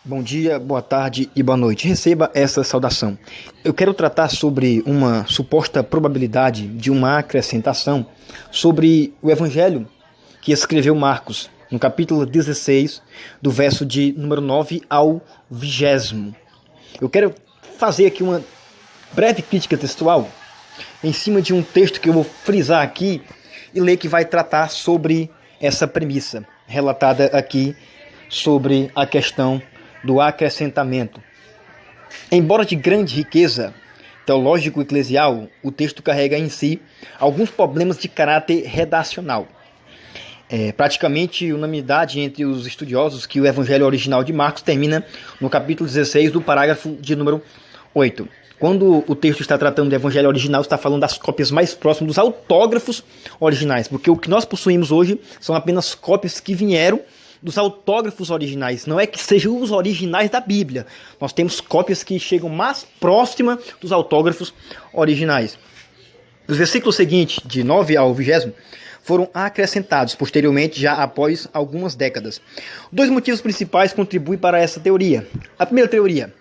Bom dia, boa tarde e boa noite. Receba essa saudação. Eu quero tratar sobre uma suposta probabilidade de uma acrescentação sobre o Evangelho que escreveu Marcos, no capítulo 16, do verso de número 9 ao 20. Eu quero fazer aqui uma breve crítica textual em cima de um texto que eu vou frisar aqui e ler, que vai tratar sobre essa premissa relatada aqui sobre a questão do acrescentamento. Embora de grande riqueza teológico-eclesial, o texto carrega em si alguns problemas de caráter redacional. Praticamente unanimidade entre os estudiosos que o Evangelho original de Marcos termina no capítulo 16 do parágrafo de número 8. Quando o texto está tratando do Evangelho original, está falando das cópias mais próximas dos autógrafos originais, porque o que nós possuímos hoje são apenas cópias que vieram dos autógrafos originais. Não é que sejam os originais da Bíblia. Nós temos cópias que chegam mais próxima dos autógrafos originais. Os versículos seguintes, de 9 ao 20, foram acrescentados posteriormente, já após algumas décadas. Dois motivos principais contribuem para essa teoria. A primeira teoria: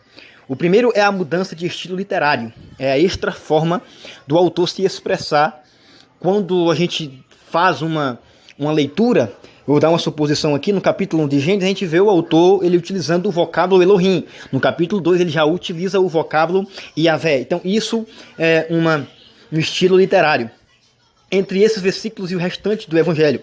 o primeiro é a mudança de estilo literário. É a extra forma do autor se expressar. Quando a gente faz uma leitura, vou dar uma suposição aqui, no capítulo 1 de Gênesis, a gente vê o autor ele utilizando o vocábulo Elohim. No capítulo 2 ele já utiliza o vocábulo Yahvé. Então isso é um estilo literário entre esses versículos e o restante do Evangelho.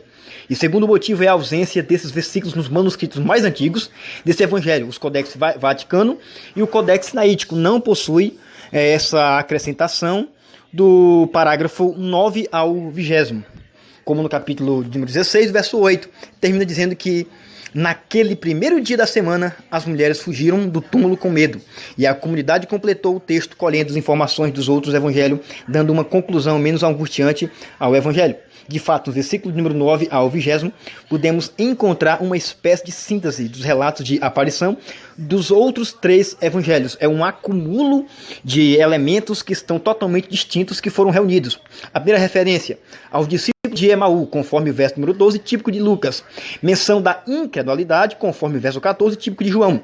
E segundo motivo é a ausência desses versículos nos manuscritos mais antigos desse Evangelho. Os Codex Vaticano e o Codex Sinaítico não possuem essa acrescentação do parágrafo 9 ao 20. Como no capítulo número 16, verso 8, termina dizendo que naquele primeiro dia da semana, as mulheres fugiram do túmulo com medo. E a comunidade completou o texto colhendo as informações dos outros evangelhos, dando uma conclusão menos angustiante ao evangelho. De fato, no versículo número 9 ao 20, podemos encontrar uma espécie de síntese dos relatos de aparição dos outros três evangelhos. É um acúmulo de elementos que estão totalmente distintos que foram reunidos. A primeira referência aos discípulos de Emaú, conforme o verso número 12, típico de Lucas. Menção da incredulidade, conforme o verso 14, típico de João.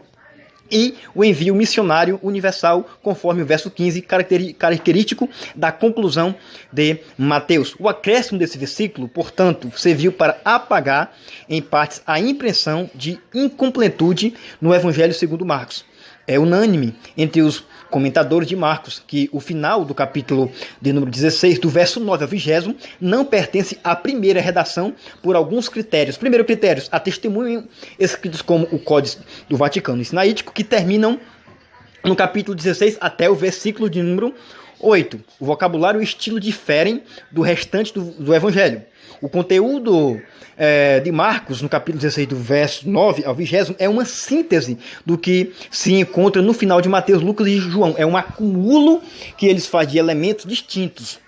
E o envio missionário universal, conforme o verso 15, característico da conclusão de Mateus. O acréscimo desse versículo, portanto, serviu para apagar, em partes, a impressão de incompletude no Evangelho segundo Marcos. É unânime entre os comentadores de Marcos que o final do capítulo de número 16, do verso 9 ao 20, não pertence à primeira redação por alguns critérios. Primeiro critério, a testemunho escritos como o Códice do Vaticano e Sinaítico, que terminam no capítulo 16 até o versículo de número 8. O vocabulário e o estilo diferem do restante do Evangelho. O conteúdo de Marcos, no capítulo 16, do verso 9 ao 20, é uma síntese do que se encontra no final de Mateus, Lucas e João. É um acúmulo que eles fazem de elementos distintos.